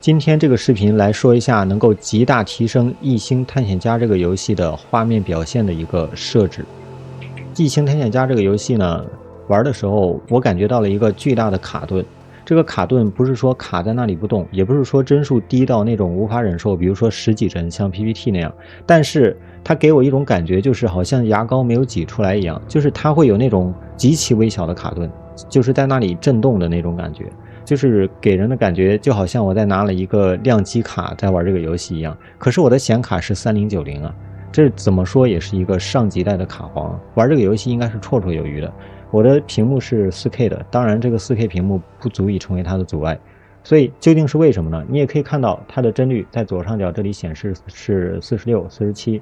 今天这个视频来说一下能够极大提升《异星探险家》这个游戏的画面表现的一个设置。《异星探险家》这个游戏呢，玩的时候我感觉到了一个巨大的卡顿。这个卡顿不是说卡在那里不动，也不是说帧数低到那种无法忍受，比如说10几帧像 PPT 那样，但是它给我一种感觉，就是好像牙膏没有挤出来一样，就是它会有那种极其微小的卡顿，就是在那里震动的那种感觉。就是给人的感觉就好像我在拿了一个亮机卡在玩这个游戏一样，可是我的显卡是3090啊，这怎么说也是一个上几代的卡皇，玩这个游戏应该是绰绰有余的。我的屏幕是 4K 的，当然这个 4K 屏幕不足以成为它的阻碍，所以究竟是为什么呢？你也可以看到它的帧率在左上角这里显示是46、47。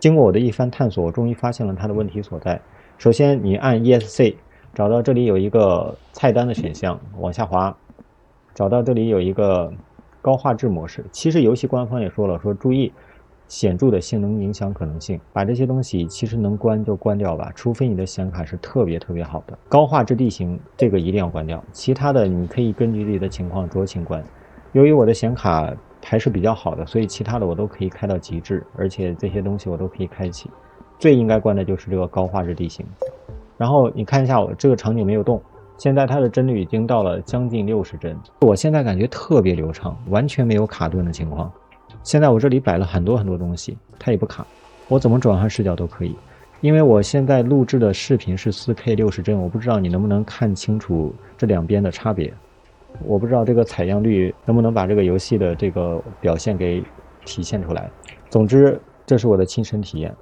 经过我的一番探索，我终于发现了它的问题所在。首先你按 ESC找到这里有一个菜单的选项，往下滑，找到这里有一个高画质模式。其实游戏官方也说了，说注意显著的性能影响可能性，把这些东西其实能关就关掉吧，除非你的显卡是特别好的。高画质地形这个一定要关掉，其他的你可以根据自己的情况酌情关。由于我的显卡还是比较好的，所以其他的我都可以开到极致，而且这些东西我都可以开启。最应该关的就是这个高画质地形。然后你看一下我这个场景没有动，现在它的帧率已经到了将近60帧，我现在感觉特别流畅，完全没有卡顿的情况。现在我这里摆了很多东西，它也不卡，我怎么转换视角都可以。因为我现在录制的视频是 4K 60帧，我不知道你能不能看清楚这两边的差别，我不知道这个采样率能不能把这个游戏的这个表现给体现出来。总之这是我的亲身体验。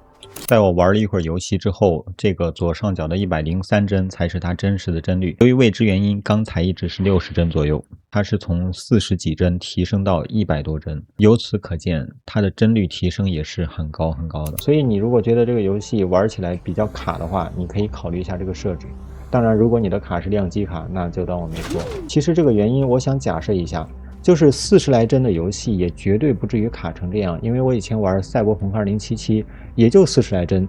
在我玩了一会儿游戏之后，这个左上角的103帧才是它真实的帧率。由于未知原因，刚才一直是60帧左右，它是从40几帧提升到100多帧，由此可见它的帧率提升也是很高的。所以你如果觉得这个游戏玩起来比较卡的话，你可以考虑一下这个设置。当然，如果你的卡是亮机卡，那就当我没说。其实这个原因，我想假设一下。就是40来帧的游戏也绝对不至于卡成这样，因为我以前玩赛博朋克2077也就40来帧，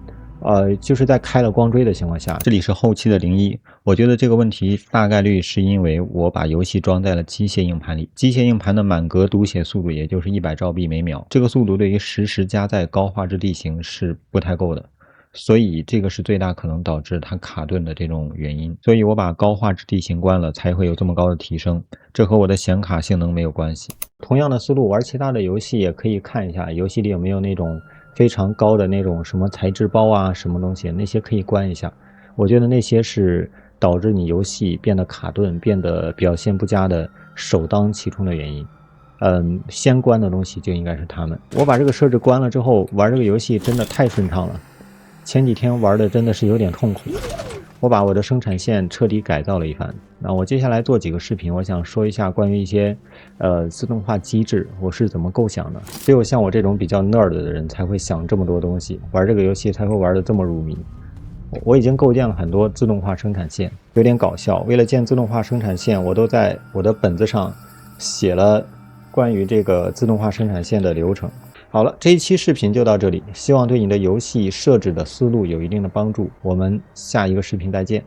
就是在开了光追的情况下。这里是后期的01，我觉得这个问题大概率是因为我把游戏装在了机械硬盘里，机械硬盘的满格读写速度也就是100兆币每秒，这个速度对于实时加载高画质地形是不太够的。所以这个是最大可能导致它卡顿的这种原因，所以我把高画质地形关了，才会有这么高的提升。这和我的显卡性能没有关系。同样的思路，玩其他的游戏也可以看一下，游戏里有没有那种非常高的那种什么材质包啊，什么东西，那些可以关一下。我觉得那些是导致你游戏变得卡顿、变得表现不佳的首当其冲的原因。先关的东西就应该是它们。我把这个设置关了之后，玩这个游戏真的太顺畅了。前几天玩的真的是有点痛苦，我把我的生产线彻底改造了一番。那我接下来做几个视频，我想说一下关于一些自动化机制我是怎么构想的。只有像我这种比较 nerd 的人才会想这么多东西，玩这个游戏才会玩得这么入迷。我已经构建了很多自动化生产线，有点搞笑。为了建自动化生产线，我都在我的本子上写了关于这个自动化生产线的流程。好了，这一期视频就到这里，希望对你的游戏设置的思路有一定的帮助。我们下一个视频再见。